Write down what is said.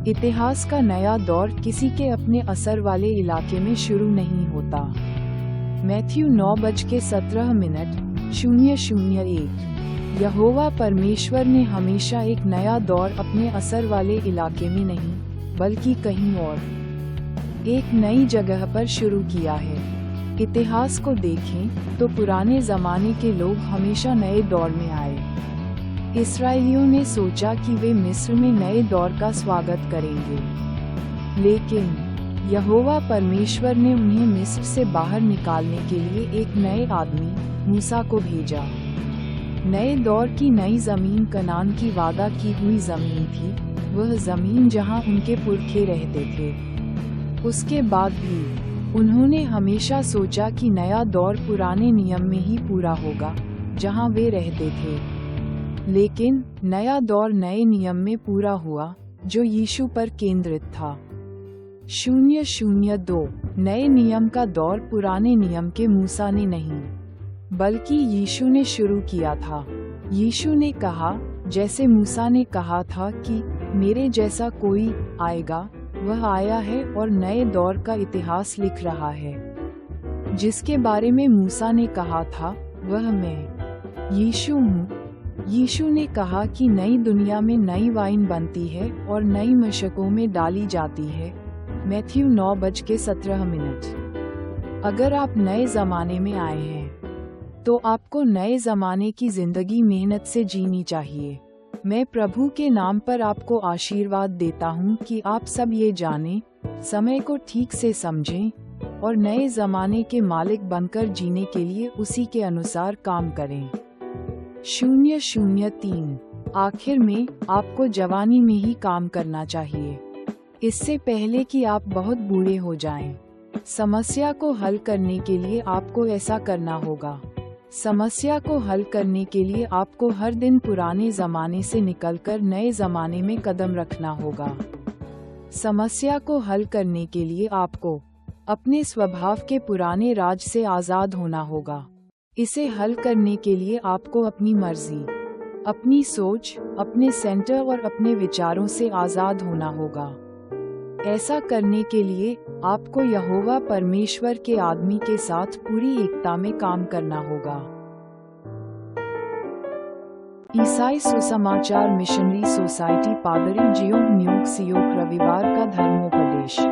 इतिहास का नया दौर किसी के अपने असर वाले इलाके में शुरू नहीं होता। मैथ्यू 9:17 यहोवा परमेश्वर ने हमेशा एक नया दौर अपने असर वाले इलाके में नहीं, बल्कि कहीं और, एक नई जगह पर शुरू किया है। इतिहास को देखें तो पुराने ज़माने के लोग हमेशा नए दौर में आए। इस्राएलियों ने सोचा कि वे मिस्र में नए दौर का स्वागत करेंगे, लेकिन यहोवा परमेश्वर ने उन्हें मिस्र से बाहर निकालने के लिए एक नए आदमी, मूसा को भेजा। नए दौर की नई ज़मीन कनान की वादा की हुई ज़मीन थी, वह ज़मीन जहां उनके पुरखे रहते थे। उसके बाद भी उन्होंने हमेशा सोचा कि नया दौर पुराने नियम में ही पूरा होगा, जहां वे रहते थे। लेकिन नया दौर नए नियम में पूरा हुआ, जो यीशु पर केंद्रित था। 002 नए नियम का दौर पुराने नियम के मूसा ने नहीं, बल्कि यीशु ने शुरू किया था। यीशु ने कहा, जैसे मूसा ने कहा था कि मेरे जैसा कोई आएगा, वह आया है और नए दौर का इतिहास लिख रहा है। जिसके बारे में मूसा ने कहा था, वह मैं यीशु हूँ। यीशु ने कहा कि नई दुनिया में नई वाइन बनती है और नई मशकों में डाली जाती है। मैथ्यू 9:17। अगर आप नए ज़माने में आए हैं, तो आपको नए ज़माने की ज़िंदगी मेहनत से जीनी चाहिए। मैं प्रभु के नाम पर आपको आशीर्वाद देता हूँ कि आप सब ये जानें, समय को ठीक से समझें और नए ज़माने के मालिक बनकर जीने के लिए उसी के अनुसार काम करें। 003 आखिर में, आपको जवानी में ही काम करना चाहिए, इससे पहले कि आप बहुत बूढ़े हो जाएं। समस्या को हल करने के लिए आपको ऐसा करना होगा। समस्या को हल करने के लिए आपको हर दिन पुराने ज़माने से निकलकर नए ज़माने में कदम रखना होगा। समस्या को हल करने के लिए आपको अपने स्वभाव के पुराने राज से आज़ाद होना होगा। इसे हल करने के लिए आपको अपनी मर्जी, अपनी सोच, अपने सेंटर और अपने विचारों से आज़ाद होना होगा। ऐसा करने के लिए आपको यहोवा परमेश्वर के आदमी के साथ पूरी एकता में काम करना होगा। ईसाई सुसमाचार मिशनरी सोसाइटी, पादरी जियोंग न्यूक सियोक, रविवार का धर्मोपदेश।